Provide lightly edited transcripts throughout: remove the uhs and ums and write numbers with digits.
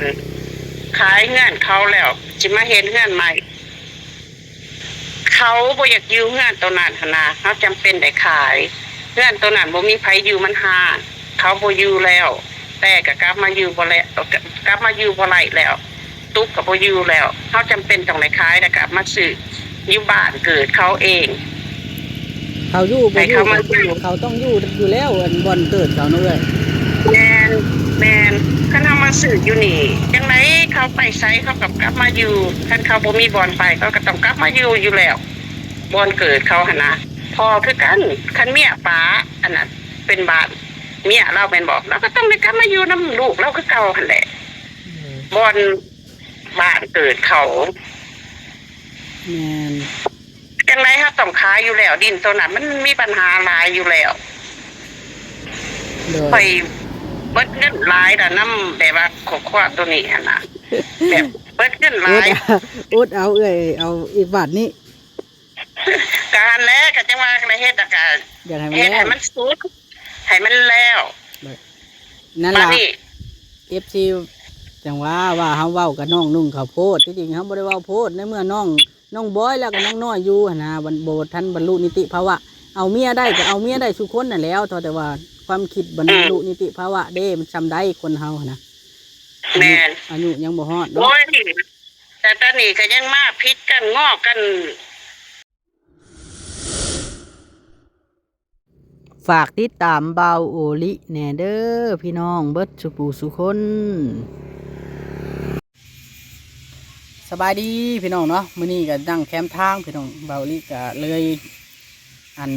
นขายเงื่อนเขาแล้วจิมาเห็นเงื่อนใหม่เขาบ่อยากอยู่เงื่อนตัวนั้นนะเขาจำเป็นได้ขายเงื่อนตัวนั้นบ่มีไผอยู่มันห่างเขาบ่อยู่แล้ว แต่ก็กลับมาอยู่บ่แล้วกลับมาอยู่บ่ไหลแล้วตุ๊กกับบ่อยู่แล้วเขาจำเป็นต้องได้ขายแล้วกลับมาซื้ออยู่บ้านเกิดเขาเองเขาอยู่บ่อยู่เขาต้องอยู่แล้วอันบ่อนเกิดเขาเนาะเอ้ยแมนคันเฮามาซื้ออยู่นี่จังไดเขาไปไสเขากลับมาอยู่คันเขาบ่มีบ่อนไปเขาก็ต้องกลับมาอยู่แล้วบ่อนเกิดเขาหั่นนะพอคือกันคันเมียป๋าอันนั้นเป็นบ้านเมียเราเป็นบอกเราก็ต้องได้กลับมาอยู่นำลูกเราคือเก่าหั่นแหละบ่อนบ้านเกิดเขาแม่นจังไดเฮาต้องขายอยู่แล้วดินตัวนั้นมันมีปัญหาหลายอยู่แล้วไปเบิดเงินหลายน่ะนำแบบว่าขอความตัวนี้หั่นน่ะแบบเบิดเงินหลายอุดเอาเอ้ยเอาอีกบาทนี้การแล้วก็จังว่าเฮ็ดก็เฮ็ดให้มันสุดให้มันแล้วนั่นล่ะ FC จังว่าเฮาเว้ากับน้องนุ่งข้าวโพดที่จริงเฮาบ่ได้เว้าโพดในเมื่อน้องบอยแล้วก็น้องน้อยอยู่หั่นน่ะบ่ทันบรรลุนิติภาวะเอาเมียได้ก็เอาเมียได้ทุกคนนั่นแล้วแต่ว่าความคิดบรรลุนิติภาวะเด้มันจำได้คนเฮานะแม่นอายุยังบ่ฮอดเนาะโอ้ยแต่ตอนนี้ก็ยังมาพิษกันงอกกันฝากติดตามเบาโอลิแหน่เด้อพี่น้องเบิดสุปูสุคนสบายดีพี่น้องเนาะมื้อนี้ก็นั่งแคมป์ทางพี่น้องเบาโอลิก็เลยอัน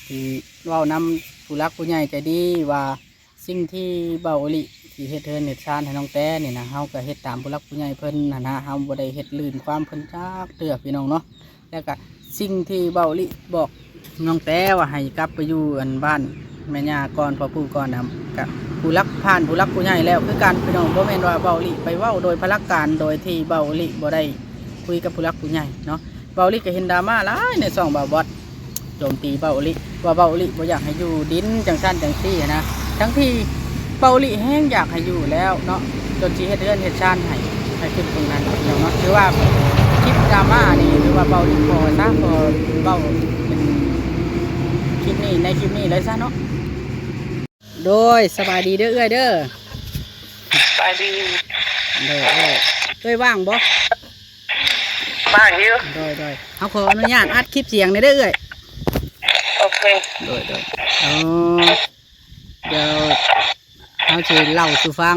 ที่เว้านำผู้รักผู้ใหญ่ใจดีว่าสิ่งที่เบาโอลิที่เฮ็ดเทินเฮ็ดชานให้น้องแต้นี่นะเฮาก็เฮ็ดตามผู้รักผู้ใหญ่เพิ่นนะเฮาบ่ได้เฮ็ดลื่นความเพิ่นจักเทื่อพี่น้องเนาะแล้วก็สิ่งที่เบาโอลิบอกน้องแต้ว่าให้กลับไปอยู่อันบ้านแม่ย่าก่อนพ่อปู่ก่อนนะกับผู้รักผ่านผู้รักผู้ใหญ่แล้วคือการพี่น้องบ่แม่นว่าเบาลิไปเว้าโดยพละการโดยที่เบาลิบ่ได้คุยกับผู้รักผู้ใหญ่เนาะเบาลิก็เห็นดราม่าหลายในช่องเบาบอสโจมตีเบาลิว่าเบาลิบ่อยากให้อยู่ดินจังซั่นจังซี่นะทั้งที่เบาลิแห้งอยากให้อยู่แล้วเนาะจนสิเฮ็ดเรือนเฮ็ดชานให้ขึ้นตรงนั้นเนาะถือว่าคลิปดราม่านี่หรือว่าเบาลิพอซะพอเบาคลิปนี้ในคลิปนี้เลยซะเนาะโดยสบายดีเด้อเอ้ยเด้อสบายดีเด้อเอ้ยว่างบ่ว่างอยู่โดยเขาขออนุญาตอัดคลิปเสียงในเด้อเอ้ยโอเคโดยเดี๋ยวเขาจะเล่าสู่ฟัง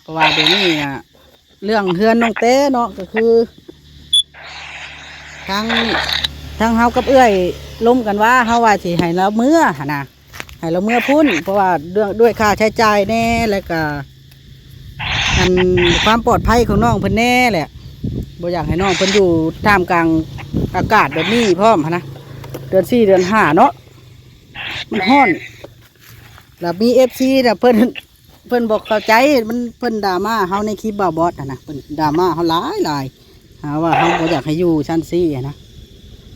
เพราะว่าเดี๋ยวนี้เรื่องเฮือนน้องเต้เนาะก็คือทั้งเฮากับเอ้ยล้มกันว่าเฮาว่าสิให้เราเมื่อนะให้เราเมื่อพุ่นเพราะว่าด้วยค่าใช้จ่ายแน่แล้วก็อันความปลอดภัยของน้องเพิ่นแน่แหละบ่อยากให้น้องเพิ่นอยู่ท่ามกลางอากาศแบบนี้พร้อมนะเดือน4เดือน5เนาะมันร้อนแล้วมี FC น่ะเพิ่นบอกเข้าใจมันเพิ่นดราม่าเฮาในคลิปบ่าวบอสนะเพิ่นดราม่าเฮาหลายหาว่าเฮาบ่อยากให้อยู่ชั้น4นะ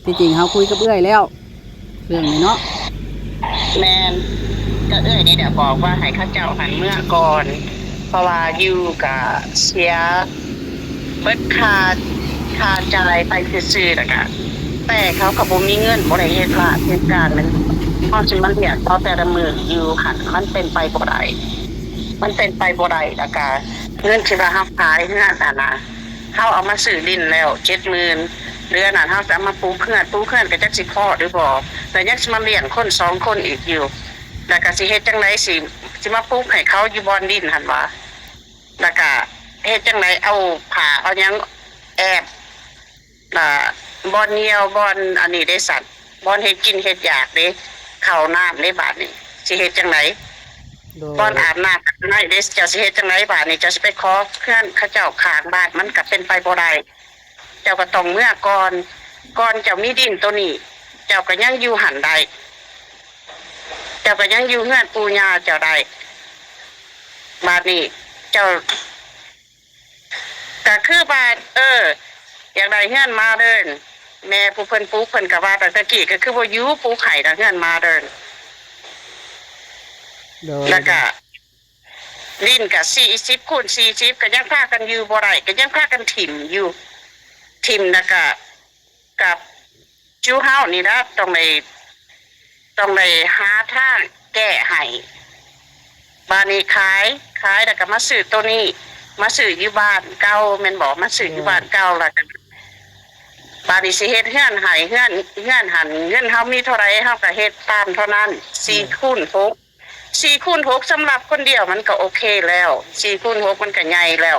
ที่จริงเขาคุยกับเอื้อยแล้วเรื่องนี้เนาะแมนก็เอ้ยนี่เดี๋ยวบอกว่าให้ข้าเจ้าหันเมื่อก่อนเพราะว่าอยู่กับเสียเบิดค่าจ่ายไปซื้อๆแล้วก็แต่เขาก็บ่มีเงินบ่ได้เฮ็ดละเหตุการณ์มันสิมันเรียกต่อแต่ละมื้ออยู่หั่นมันเป็นไปบ่ได้แล้วก็เงินที่ว่าเฮาขายเฮือนน่ะเฮาเอามาซื้อดินแล้ว 70,000เดือนนั้นเฮาจะมาปลูกเพื่อนก็จักสิพอหรือบ่แต่ยังสิมาเลี้ยงคน2คนอีกอยู่แล้วก็สิเฮ็ดจังได๋สิมาปลูกให้เขาอยู่บ่อนดินหั่นว่าแล้วก็เฮ็ดจังได๋เอาผ้าเอาหยังแอบบ่อนเหี่ยวบ่อนอันนี้ได้สัตว์บ่อนเฮ็ดกินเฮ็ดอยากเด้ข้าวน้ำในบาดนี้สิเฮ็ดจังได๋บ่อนอาบน้ำในเด้เจ้าสิเฮ็ดจังได๋บาดนี้เจ้าสิไปขอเพื่อนเขาเจ้าข้างบ้านมันก็เป็นไปบ่ได้เจ้าก็ต้องเมื่อก่อนเจ้ามีดินตัวนี้เจ้าก็ยังอยู่หันได้เจ้าก็ยังอยู่เฮือนปู่ย่าเจ้าได้บาดนี้เจ้าก็คือบาดอยากได้เฮือนมาเดินแม่ผู้เพิ่นปลูกเพิ่นก็ว่าแต่ตะกี้ก็คือบ่อยู่ปลูกไข่เฮือนมาเดินแล้วก็ ดินกับ40 คูณ 40ก็ยังพากันอยู่บ่ได้ก็ยังพากันถิ่มอยู่ถิ่มแล้วก็กับจูเฮานี่นะต้องไปหาทางแก้ให้บานนี้ขายแล้วก็มาซื้อตัวนี้มาซื้ออยู่บ้านเก่าแม่นบอกมาซื้ออยู่บ้านเก่าแล้วก็บานนี้สิเฮ็ดเฮือนให้เฮือนหันเงินเฮามีเท่าไหร่เฮาก็เฮ็ดตามเท่านั้น4 คูณ 6 4 คูณ 6สำหรับคนเดียวมันก็โอเคแล้ว4 คูณ 6มันก็ใหญ่แล้ว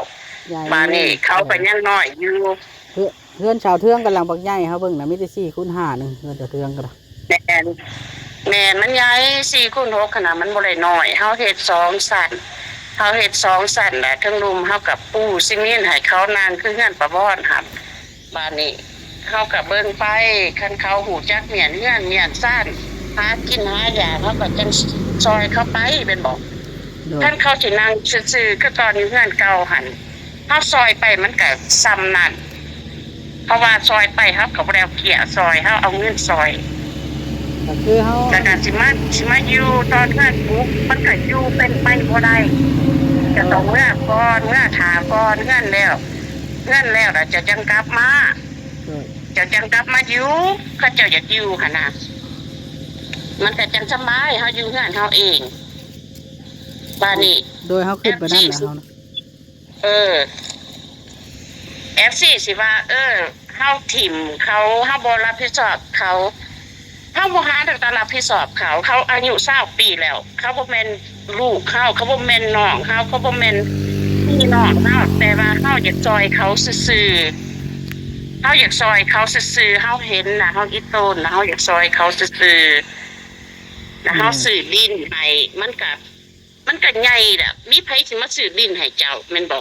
บานนี้เขาก็ยังน้อยอยู่เพื่อนชาวเทืองกำลังบักใหญ่เฮาเบิ่งน่ะมีแต่4 คูณ 5นึงเพื่อนชาวเทืองก็ได้แม่นมันใหญ่4 คูณ 6ขนาดมันบ่ได้น้อยเฮาเฮ็ด2 สั่นเฮาเฮ็ด2 สั่นแหละทั้งรุมเฮากับปูซีเมนต์ให้เขานานคือเฮือนประบ่อนครับบานนี้เฮาก็เบิ่งไปคันเขาหูจักเมียนเฮือนเมียนซ่านหากินหายาเฮาก็จังซอยเขาไปเป็นบอกท่านเขาสินั่งซื่อๆคือตอนอยู่เฮือนเก่าหั่นเฮาซอยไปมันก็ซ้ำนั่นเพราะว่าซอยไปเฮาก็บ่ได้เอาเกียซอยเฮาเอาเงินซอยก็คือเฮาแต่การสิมาอยู่ตอนเฮือนปุ๊บมันก็อยู่เป็นไปบ่ได้จะต้องเมื่อก่อนเมื่อถาก่อนเฮือนแล้วแล้วจะจังกลับมาจะจังกลับมาอยู่เขาเจ้าอยากอยู่หั่นน่ะมันก็จังสบายเฮาอยู่เฮือนเฮาเองบ้านนี้โดยเฮาคิดไปนั่นแหละเฮานะFC สิว่าเฮาถิ่มเขาเฮาบ่รับผิดชอบเขาเฮาบ่หาทางรับผิดชอบเขาอายุ20 ปีแล้วเขาบ่แม่นลูกเขาบ่แม่นน้องเขาบ่แม่นพี่น้องเฮาแต่ว่าเฮาอยากซอยเขาซื่อๆเฮาอยากซอยเขาซื่อๆเฮาเห็นน่ะเฮาอีโตนน่ะเฮาอยากซอยเขาซื่อๆแล้วเฮาซื้อดินให้มันก็ใหญ่ล่ะมีไผสิมาซื้อดินให้เจ้าแม่นบ่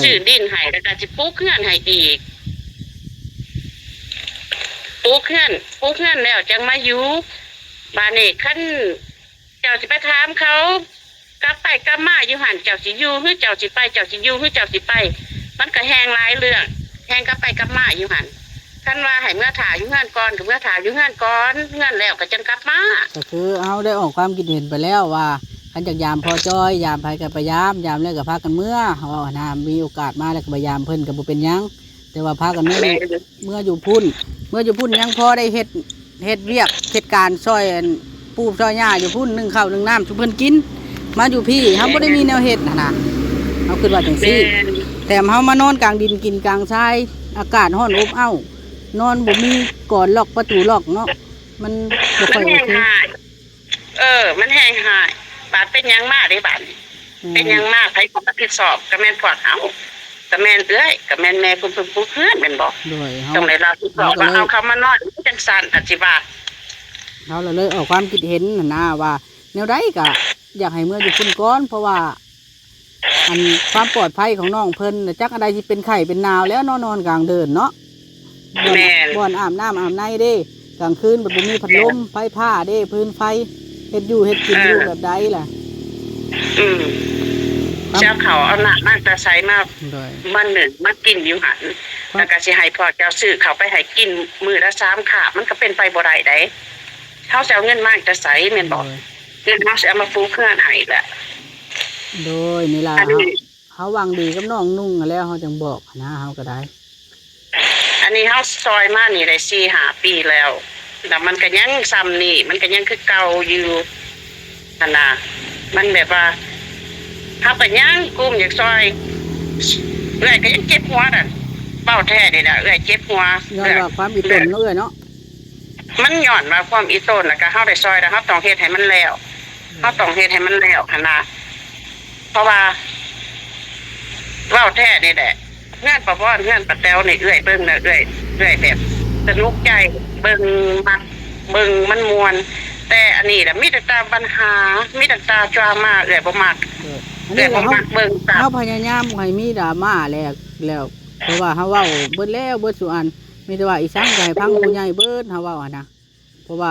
ซื้อดินให้แล้วก็สิปลูกเรือนให้อีกปลูกเรือนแล้วจังมาอยู่บ้านนี้คันเจ้าสิไปถามเขากลับไปกลับมาอยู่หั่นเจ้าสิอยู่หรือเจ้าสิไปเจ้าสิอยู่หรือเจ้าสิไปมันก็แฮงหลายเรื่องแฮงกลับไปกลับมาอยู่หั่นคันว่าให้เมื่อถ่าอยู่เฮือนก่อนก็เมื่อถ่าอยู่เฮือนก่อนเฮือนแล้วก็จังกลับมาก็คือเฮาได้ออกความคิดเห็นไปแล้วว่าคันจากยามพอจอยยามไผก็พยายามยามแล้วก็พากันเมื่อเฮานะมีโอกาสมาแล้วก็พยายามเพิ่นก็บ่เป็นหยังแต่ว่าพากันเมื่ออยู่พุ่นยังพอได้เฮ็ดเวียกเฮ็ดการซอยปูซอยหญ้าอยู่พุ่นนึ่งข้าวนึ่งน้ำชุบเพิ่นกินมาอยู่พี่เฮาบ่ได้มีแนวเฮ็ดนะเฮาคิดว่าจังซี่แต่เฮามานอนกลางดินกินกลางทรายอากาศร้อนอบอ้าวนอนบ่มีก่อนล็อกประตูล็อกเนาะมันบ่ค่อยโอเคมันแห้งหายบาดเป็นหยังมากเด้บาดเป็นหยังมากไผก็รับผิดชอบก็แม่นพวกเฮาก็แม่นก็แม่นแม่คุณผู้เพื่อนแม่นบ่ต้องได้รับผิดชอบว่าเอาเขามานอนจังซั่นอธิบายเฮาเลยออกความคิดเห็นนะว่าแนวใดก็อยากให้เมื่ออยู่พุ่นก่อนเพราะว่าอันความปลอดภัยของน้องเพิ่นจักอะไรที่เป็นไข้เป็นหนาวแล้วนอนกลางเดินเนาะบ่อนอาบน้ำอาบในเด้กลางคืนบ่มีพัดลมไฟผ้าเด้พื้นไฟเฮ็ดกินอยู่แบบใดล่ะเจ้าเขาเอาหนักมากแต่ใช้มากมันหนึ่งมากินอยู่หันแล้วก็สิให้พ่อเจ้าซื้อเขาไปให้กินมื้อละ3 คาบมันก็เป็นไปบ่ได้ได้เฮาสิเอาเงินมากแต่ใช้แม่นบ่เงินเฮาสิเอามาฟูเพื่อนให้แหละโดยนี่ล่ะเฮาหวังดีกับน้องนุ่งแล้วเฮาจังบอกนะเฮาก็ได้อันนี้เฮาซอยมานี่ได้4-5 ปีแล้วแต่มันก็ยังซ้ำนี่มันก็ยังคือเก่าอยู่นั่นน่ะมันแบบว่าเฮาก็ยังกุ้มอยากซอยเอื้อยก็ยังเจ็บหัวน่ะเป้าแท้นี่น่ะเอื้อยเจ็บหัวย้อนว่าความอีตนเอื้อยเนาะมันย้อนว่าความอีตนแล้วก็เฮาได้ซอยแล้วเฮาต้องเฮ็ดให้มันแล้วเฮาต้องเฮ็ดให้มันแล้วหั่นน่ะเพราะว่าเว้าแท้นี่แหละงานประวอนงานประแตวนี่เอื้อยเบิ่งน่ะเอื้อยแบบสนุกใจเบิ่งมักเบิ่งมันม่วนแต่อันนี้ล่ะมีแต่ตาปัญหามีแต่ตาดราม่าเอื้อยบ่มักเอื้อยบ่มักเบิ่งตาเฮาพยายามให้มีดราม่าแล้วเพราะว่าเฮาเว้าเบิดแล้วเบิดสุอันมีแต่ว่าอีสังก็ให้พังผู้ใหญ่เบิดเฮาเว้าอ่ะนะเพราะว่า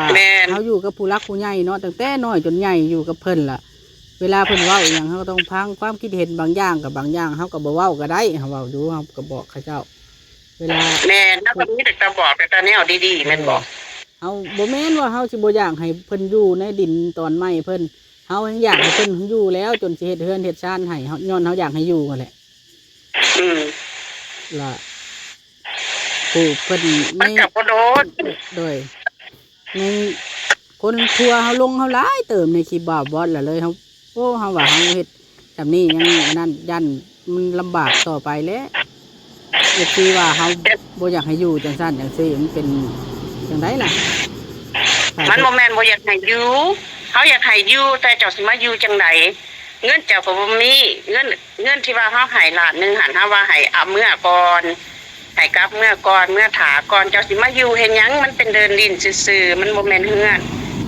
เฮาอยู่กับผู้รักผู้ใหญ่เนาะตั้งแต่น้อยจนใหญ่อยู่กับเพิ่นล่ะเวลาเพิ่นเว้าอีหยังเฮาก็ต้องฟังความคิดเห็นบางอย่างกับบางอย่างเฮาก็บ่เว้าก็ได้เฮาเว้าดูเฮาก็บอกเขาเจ้าเวลาแม่นแล้วก็มีแต่บอกแต่แนวดีๆแม่นบ่เฮาบ่แม่นว่าเฮาสิบ่อยากให้เพิ่นอยู่ในดินตอนใหม่เพิ่น เฮายังอยากให้เพิ่นอยู่แล้วจนสิเฮ็ดเฮือนเฮ็ดชานให้เฮาย้อนเฮาอยากให้อยู่นั่นแหละ อืม ล่ะผู้เพิ่น มันกับบ่โดน โดยในคนทัวเฮาลงเฮาหลายเติมในคลิปบ่าวบอสล่ะเลยเฮาโอ้เฮาว่าเฮาเฮ็ดแบบนี้ยังอันนั้นยันมันลำบากต่อไปแล้วคือว่าเฮาบ่อยากให้อยู่จังซั่นจังซี่มันเป็นจังไดล่ะ มันบ่แม่นบ่อยากให้อยู่เขาอยากให้อยู่แต่เจ้าสิมาอยู่จังไดเงินเจ้าก็บ่มีเงินที่ว่าเฮาให้ล้านหนึงหันเฮาว่าให้เอาเมื่อก่อนให้กลับเมื่อก่อนเมื่อถาก่อนเจ้าสิมาอยู่เฮ็ดหยังมันเป็นเดินดินซื่อๆมันบ่แม่นเฮือน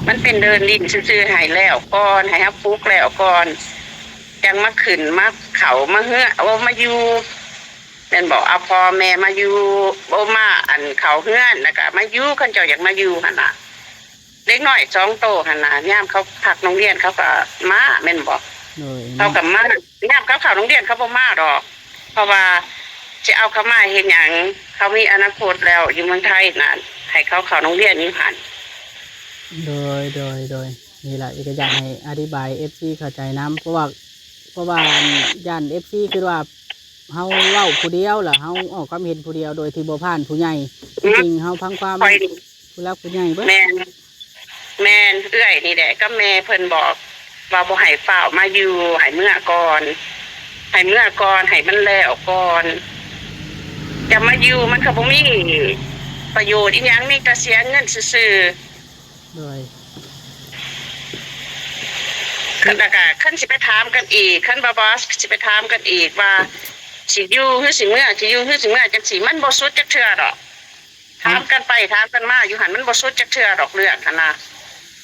มันเป็นเดินดินซื่อๆให้แล้วก่อนให้เฮาปลูกแล้วก่อนจังมาขึ้นมาเขามาเฮือเอามาอยู่แม่นบอกเอาพ่อแม่มาอยู่บ่มาอันเขาเฮือนแล้วก็มาอยู่คันเจ้าอยากมาอยู่หั่นน่ะเล็กน้อย2โตหั่นน่ะยามเขาพักโรงเรียนเขาก็มาแม่นบ่เขาก็มายามเขาเข้าโรงเรียนเขาบ่มาดอกเพราะว่าจะเอาเขามาเฮ็ดหยังเขามีอนาคตแล้วอยู่เมืองไทยนั่นให้เขาเข้าโรงเรียนอยู่หั่นโดยนี่แหละก็อยากให้อธิบาย FC เข้าใจนํเพราะว่าย่าน FC คือว่าเฮาเว้าผู้เดียวล่ะเฮาออกความเห็นผู้เดียวโดยที่บ่ผ่านผู้ใหญ่จริงๆเฮาฟังความผู้รักผู้ใหญ่เบิดแม่นเอื้อยนี่แหละก็แม่เพิ่นบอกว่าบ่ให้ฝ้าวมาอยู่ให้เมื่อก่อนให้มันแล้วก่อนจะมาอยู่มันก็บ่มีประโยชน์อีหยังมีแต่เสียเงินซื่อโดยคันคันสิไปถามกันอีกคันบอสสิไปถามกันอีกว่าสิอยู่หรือสิเมื่อจังสิมันบ่สุดจักเทื่อดอกถามกันไปถามกันมาอยู่หั่นมันบ่สุดจักเทื่อดอกเรื่องหั่นน่ะ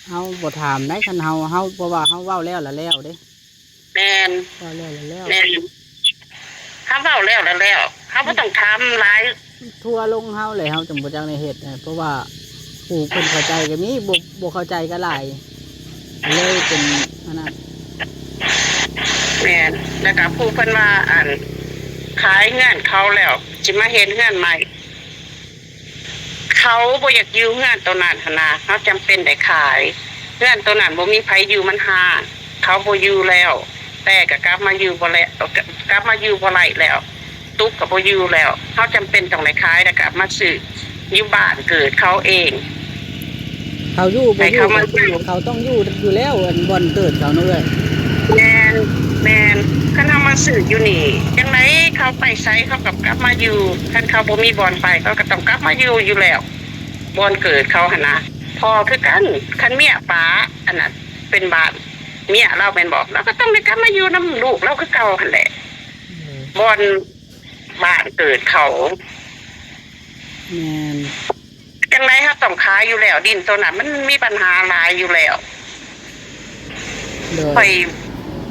เฮาบ่ถามได้คันเฮาเพราะว่าเฮาเว้าแล้วล่ะแล้วเด้แม่นเว้าแล้วแล้วแม่นเฮาเว้าแล้วเฮาบ่ต้องถามหลายทัวลงเฮาเลยเฮาจังบ่จักได้เฮ็ดเพราะว่าผู้เพิ่นเข้าใจก็มีบ่เข้าใจก็หลายเลยเป็นอันนั้นแม่นแล้วก็ผู้เพิ่นว่าอันขายเงินเขาแล้วสิมาเฮ็ดเงินใหม่เขาบ่อยากอยู่เงินตัวนั้นหั่นน่ะเฮาจำเป็นได้ขายเงินตัวนั้นบ่มีไผอยู่มันห่างเขาบ่อยู่แล้วแต่ก็กลับมาอยู่บ่แล้วกลับมาอยู่บ่ไหลแล้วตุ๊กก็บ่อยู่แล้วเฮาจำเป็นต้องได้ขายแล้วก็มาซื้ออยู่บ้านเกิดเขาเองเขาอยู่บ่อยู่เขาต้องอยู่แล้วบ่อนเกิดเขาเนาะแม่นคันเฮามาซื้ออยู่นี่จังไดเขาไปไสเขาก็กลับมาอยู่คันเขาบ่มีบ่อนไปเขาก็ต้องกลับมาอยู่แล้วบ่อนเกิดเขาหั่นน่ะพอคือกันคันเมียป๋าอันนั้นเป็นบ้านเมียเราเป็นบอกเราก็ต้องได้กลับมาอยู่นำลูกเราคือเก่าหั่นแหละบ่อนบ้านเกิดเขาแม่นจังได๋เฮาต้องขายอยู่แล้วดินตัวนั้นมันมีปัญหาหลายอยู่แล้วค่อย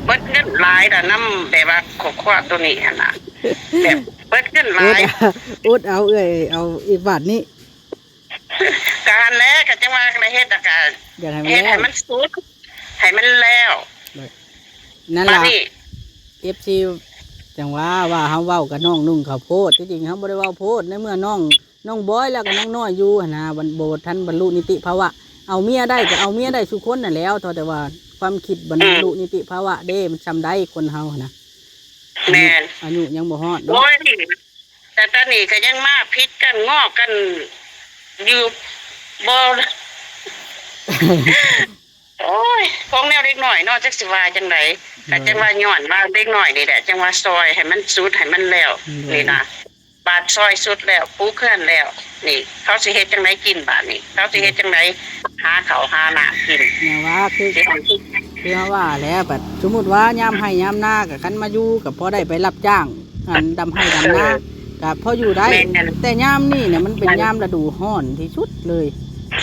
เบิดเงินหลายน่ะนำแบบว่าขอควาตัวนี้หั่นน่ะแบบเบิดเงินหลายอุดเอาเอาอีกบาทนี้การแล้วก็จังว่าได้เฮ็ดก็เฮ็ดให้มันสุดให้มันแล้วนั่นล่ะ FC จังว่าเฮาเว้ากับน้องนุ่งข้าวโพดที่จริงเฮาบ่ได้เว้าโพดในเมื่อน้องบอยแล้วก็น้องน้อยอยู่หั่นน่ะบ่ทันบรรลุนิติภาวะเอาเมียได้ก็เอาเมียได้ทุกคนนั่นแล้วแต่ว่าความคิดบรรลุนิติภาวะเด้มันจำได้คนเฮาหั่นน่ะแม่นอายุยังบ่ฮอดโอ้ยแต่ตอนนี้ก็ยังมาพิษกันงอกกันอยู่บ่โอ้ยของแนวเด็กน้อยเนาะจักสิว่าจังได๋ก็จังว่าย้อนว่าเด็กน้อยนี่แหละจังว่าซอยให้มันสุดให้มันแล้วนี่นะบาดซอยสุดแล้วปูเคลื่อนแล้วนี่เขาสิเฮ็ดจังได๋กินบาดนี้เขาสิเฮ็ดจังได๋หาข้าวหาน้ำกินเนี่ยว่าคือว่าแล้วบัดสมมุติว่ายามให้ยามนาก็คันมาอยู่ก็พอได้ไปรับจ้างอันดำให้ดำนาก็พออยู่ได้แต่ยามนี่เนี่ยมันเป็นยามฤดูร้อนที่สุดเลย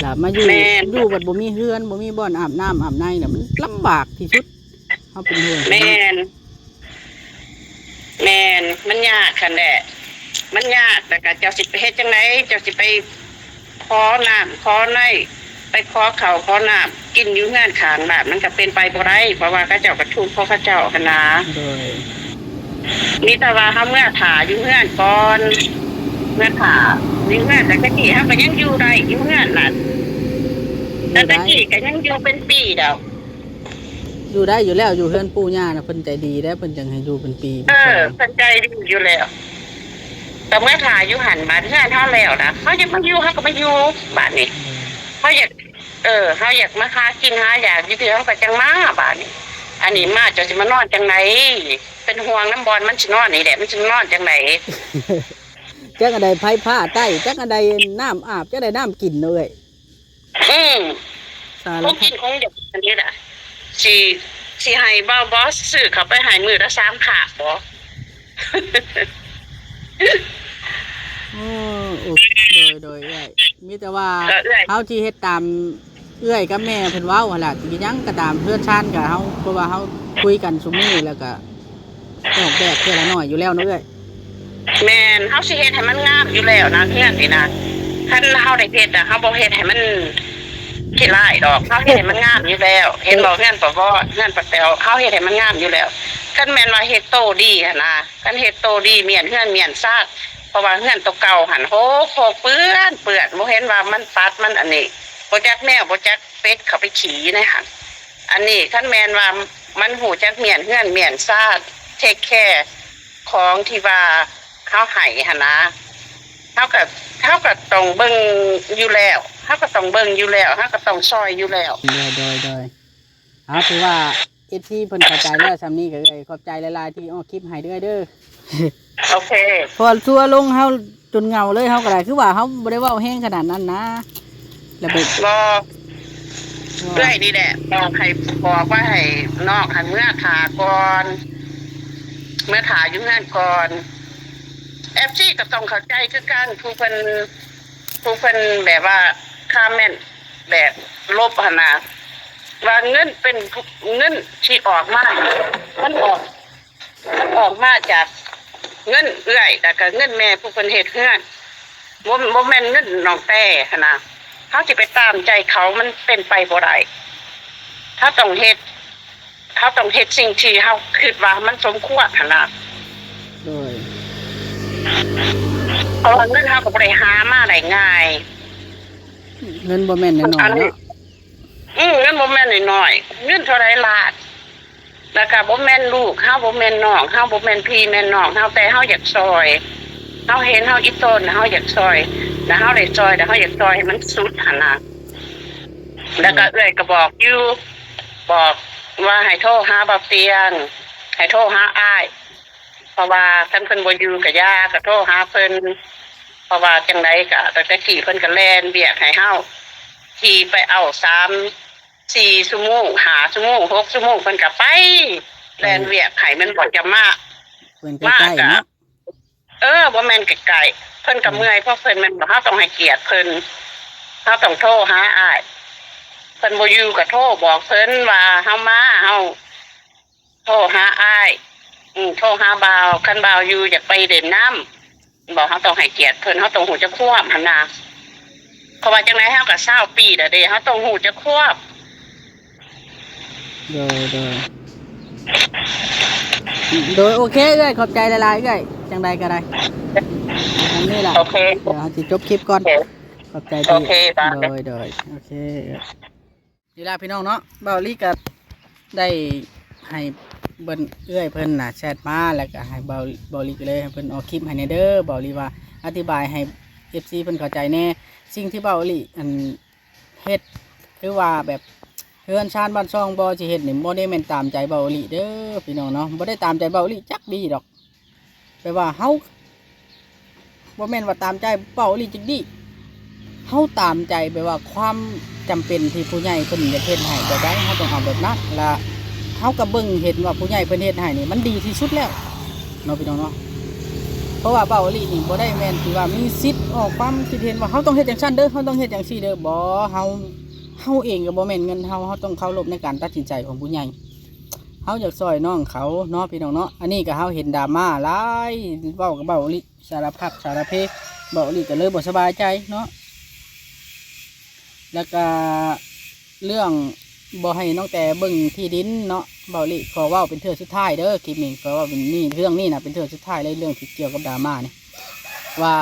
ล่ะมาอยู่บัดบ่มีเฮือนบ่มีบ่อนอาบน้ำอาบในเนี่ยมันลำบากที่สุดเฮาเป็นห่วงแม่นมันยากคั่นแหละมันยากแต่ก็เจ้าสิไปเฮ็ดจังได๋เจ้าสิไปขอน้ำขอในไปขอข้าวขอน้ำกินอยู่งานข้างบ้านมันก็เป็นไปบ่ได้เพราะว่าเขาเจ้าก็ทุกข์เพราะเขาเจ้าหั่นน่ะมีแต่ว่าเฮาเมื่อถ่าอยู่เฮือนก่อนเมื่อถ่าอยู่เฮือนแต่ก็กี้เฮาก็ยังอยู่ได้อยู่เฮือนนั่นแต่ตะกี้ก็ยังอยู่เป็นปีเด้อ อยู่ได้อยู่แล้วอยู่เฮือนปู่ย่าน่ะเพิ่นใจดีได้เพิ่นจังให้อยู่เป็นปีเป็นสอง เพิ่นใจดีอยู่แล้วแต่เมื่อถ่ายอยู่หันบ้านเฮือนเฮาแล้วนะเขาอยากมาอยู่เฮาก็มาอยู่บ้านนี้เขาอยากเขาอยากมาหากินหาอยากอยู่ที่เฮาก็จังมาบ้านนี้อันนี้มาจะสิมานอนจังไหนเป็นห่วงน้ำบอลมันสินอนนี่แหละมันสินอนจังไหน จักอันใดไผผ้าใต้จักอันใดน้ำอาบจักอันใดน้ำกินเลย สาร พวก พั กิ ด นของเด็กอันนี้แหละสิให้บ่บอสซื้อเขาไปให้มื้อละ3ขาบ่ โอ้โดยเอ้ยมีแต่ว่า ก็เอื้อย เฮาที่เฮ็ดตามเอื้อยกับแม่เพิ่นเว้าหั่นล่ะสิหยังก็ตามเพื่อนชานกับเฮาเพราะว่าเฮาคุยกันซุมื้อแล้วก็ออกแบบเทื่อละน้อยอยู่แล้วเนาะเอ้ย แม่นเฮาสิเฮ็ดให้มันงามอยู่แล้วนะเฮือนนี่นะคันเฮาได้เฮ็ดเฮาบ่เฮ็ดให้มันขี้ร้ายดอกเฮาเฮ็ดให้มันงามอยู่แล้วเห็นบ่เฮือนปะวอเฮือนปะแตวเฮาเฮ็ดให้มันงามอยู่แล้วคันแม่นว่าเฮ็ดโตดีหั่นนะคันเฮ็ดโตดีเมียนเฮือนเมียนซาดเพราะว่าเฮือนตัวเก่าหั่นโหเปื้อนบ่เห็นว่ามันปัดมันอันนี้บ่จักแมวบ่จักเป็ดเข้าไปขี่ในหั่นอันนี้คันแม่นว่ามันหูจักเมียนเฮือนเมียนซาดเทคแคร์ของที่ว่าเขาให้หั่นนะเขาก็ต้องเบิ่งอยู่แล้วเขาก็ต้องเบิ่งอยู่แล้วเขาก็ต้องซอยอยู่แล้ว โดยเอาถือว่า FC เพิ่นเข้าใจแล้วซำนี้ก็เอ้ยขอบใจหลายๆที่ออกคลิปให้เด้อ โอเค พอทัวลงเฮาจนเหงาเลยเฮาก็ได้คือว่าเฮาบ่ได้เว้าแห้งขนาดนั้นนะแล้วไป รอเรื่อยนี่แหละบอกว่าให้นอกหันเมื่อถาก่อนเมื่อถาอยู่นั่นก่อนFCก็ต้องเข้าใจคือกันผู้เพิ่นแบบว่าค่าแม่นแบบลบหั่นน่ะว่าเงินเป็นเงินที่ออกมามันออกมาจากเงินเอื้อยแต่ก็เงินแม่ผู้เพิ่นเฮ็ดเฮือนบ่แม่นเงินน้องแต่หั่นน่ะเฮาสิไปตามใจเขามันเป็นไปบ่ได้ถ้าต้องเฮ็ดสิ่งที่เฮาคิดว่ามันสมควรหั่นน่ะ โดย เพราะว่าเงินเฮาก็บ่ได้หามาได้ง่าย เงินบ่แม่นน้อยๆเนาะ เงินบ่แม่นน้อยๆเงินเท่าไรล้านแล้วก็บ่แม่นลูกเฮาบ่แม่นน้องเฮาบ่แม่นพี่แม่นน้องเฮาแต่เฮาอยากซอยเฮาเห็นเฮาอีต้นเฮาอยากซอยแล้วเฮาได้ซอยแล้วเฮาอยากซอยให้มันสุดหั่นน่ะแล้วก็เอื้อยก็บอกอยู่บอกว่าให้โทรหาบ่าวเตียงให้โทรหาอ้ายเพราะว่าคันเพิ่นบ่อยู่ก็ย่าก็โทรหาเพิ่นเพราะว่าจังไดก็ตั้งแต่ขี่เพิ่นก็แล่นเบียกให้เฮาขี่ไปเอา3-4 ชั่วโมง5 ชั่วโมง6 ชั่วโมงเพิ่นก็ไปแล่นเวียกให้มันบ่จะมา เพิ่นใกล้ๆเนาะ บ่แม่นไกลๆเพิ่นก็เมื่อยเพราะเพิ่นมันบ่เฮาต้องให้เกียรติเพิ่นเฮาต้องโทรหาอ้ายเพิ่นบ่อยู่ก็โทรบอกเพิ่นว่าเฮามาเฮาโทรหาอ้ายโทรหาบ่าวคันบ่าวอยู่อยากไปเล่นน้ำบอกเฮาต้องให้เกียรติเพิ่นเฮาต้องฮู้จักควบหั่นน่ะเพราะว่าจังได๋เฮาก็20 ปีแล้วเด้เฮาต้องฮู้จักควบ โดยโอเคเอ้ยขอบใจหลายๆเอ้ยจังใดก็ได้อันนี้ล่ะ โอเค เดี๋ยวเราจะจบคลิปก่อน ขอบใจ โอ ที่ เคบาย โดยโอเคนี่ล่ะพี่น้องเนาะเบาลี่ก็ได้ให้เบิ้นเอื้อยเพิ่นน่ะแชทมาแล้วก็ให้เบาลี่ก็เลยให้เพิ่นออกคลิปให้ในเด้อเบาลี่ว่าอธิบายให้ FC เพิ่นเข้าใจแน่สิ่งที่เบาลี่อันเฮ็ดคือว่าแบบเฮือนชานบ้านช่องบ่สิเฮ็ดนี่บ่ได้แม่นตามใจเบาลี่เด้อพี่น้องเนาะบ่ได้ตามใจเบาลี่จักดีดอกแปลว่าเฮาบ่แม่นว่าตามใจเบาลี่จักดี เขาตามใจไปว่าความจำเป็นที่ผู้ใหญ่เพิ่นจะเฮ็ดให้แบบใดเขาต้องเอาแบบนั้นและเขาก็เบิ่งเห็นว่าผู้ใหญ่เพิ่นเฮ็ดให้นี่มันดีที่สุดแล้วเนาะพี่น้องเนาะเพราะว่าเบาอีหลีนี่บ่ได้แม่นที่ว่ามีสิทธิ์ออกความคิดเห็นว่าเขาต้องเฮ็ดจังซั่นเด้อเขาต้องเฮ็ดจังซี่เด้อบ่เฮาเองก็บ่แม่นเงินเฮาต้องเคารพในการตัดสินใจของผู้ใหญ่เฮาอยากซอยน้องเขาเนาะพี่น้องเนาะอันนี้ก็เฮาเห็นดราม่าหลายเว้ากับเบาอีหลีสารพัดสารเพเบาอีหลีก็เลยบ่สบายใจเนาะ แล้วก็เรื่องบ่ให้น้องแต่เบิ่งที่ดินเนาะเบาลิขอเว่าเป็นเทื่อสุดท้ายเด้อคลิปนี้ขอว่าเป็นนี่เรื่องนี้นะเป็นเทื่อสุดท้ายเลยเรื่องที่เกี่ยวกับดราม่านี่ว่า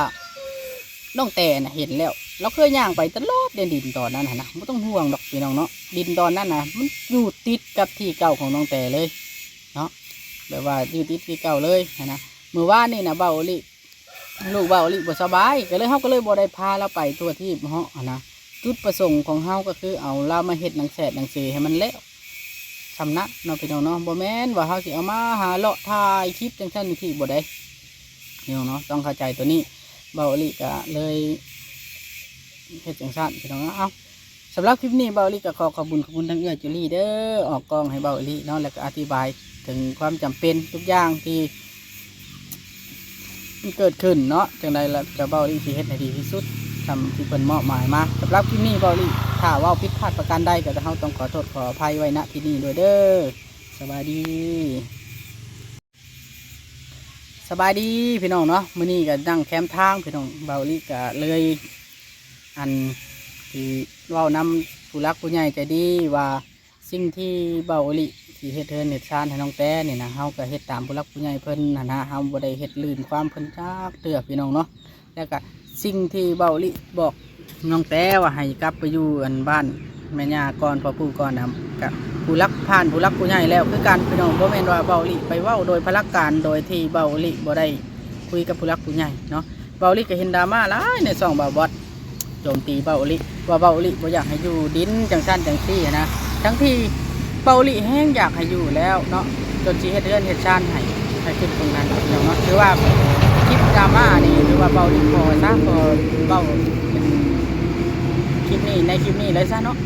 น้องแต่น่ะเห็นแล้ว เราเคยย่างไปตลอดเดินดินตอนนั้นนะไม่ต้องห่วงดอกพี่น้องเนาะดินตอนนั้นนะมันอยู่ติดกับที่เก่าของน้องแต่เลยเนาะแบบว่าอยู่ติดที่เก่าเลยนะเมื่อวานนี่นะเบาลิลูกเบาลิบ่สบายก็เลยเฮาก็เลยบ่ได้พาเราไปตัวที่เฮาะนะจุดประสงค์ของเฮาก็คือเอาเรามาเฮ็ดหนังแสดหนังสือให้มันแล้วสำนักเนาะพี่น้องเนาะบ่แม่นว่าเฮาสิเอามาหาเลาะถ่ายคลิปจังซั่นที่บ่ได้พี่น้องเนาะต้องเข้าใจตัวนี้เบาลิก็เลยเฮ็ดจังซั่นพี่น้องเอาสำหรับคลิปนี้เบาลิก็ขอขอบคุณทั้งเอื้อจุลี่เด้อออกกองให้เบาลิเนาะแล้วก็อธิบายถึงความจำเป็นทุกอย่างที่มันเกิดขึ้นเนาะจังใดละจะเบาลิสิเฮ็ดให้ดีที่สุดทำที่เพิ่นมอบหมายมาสำหรับคลิปนี้เบาลิถ้าเว้าผิดพลาดประการใดก็จะเฮาต้องขอโทษขออภัยไว้ณที่นี้ด้วยเด้อสบายดีสบายดีพี่น้องเนาะมื้อนี้ก็นั่งแคมป์ทางพี่น้องเบาลิก็เลยอันที่เว้านำผู้รักผู้ใหญ่ใจดีว่าสิ่งที่เบาลิที่เฮ็ดเทินเฮ็ดชานให้น้องแต่นี่นะเฮาก็เฮ็ดตามผู้รักผู้ใหญ่เพิ่นนะเฮาบ่ได้เฮ็ดลื่นความเพิ่นจักเทื่อพี่น้องเนาะแล้วก็สิ่งที่เบาลิบอกน้องแต่ว่าให้กลับไปอยู่อันบ้านแม่ย่าก่อนพ่อปู่ก่อนนะกับผู้รักผ่านผู้รักผู้ใหญ่แล้วคือกันพี่น้องบ่แม่นว่าเบาลิไปเว้าโดยพละการโดยที่เบาลิบ่ได้คุยกับผู้รักผู้ใหญ่เนาะเบาลิก็เห็นดราม่าหลายในช่องบ่าวบอสโจมตีเบาลิว่าเบาลิบ่อยากให้อยู่ดินจังซั่นจังซี่นะทั้งที่เบาลิแห้งอยากให้อยู่แล้วเนาะจนสิเฮ็ดเรือนเฮ็ดชานให้ขึ้นตรงนั้นเนาะคือว่าคลิปดราม่านี่หรือว่าเบาลิพอซะพอเบาเป็นคลิปนี้ในคลิปนี้เลยซะเนาะ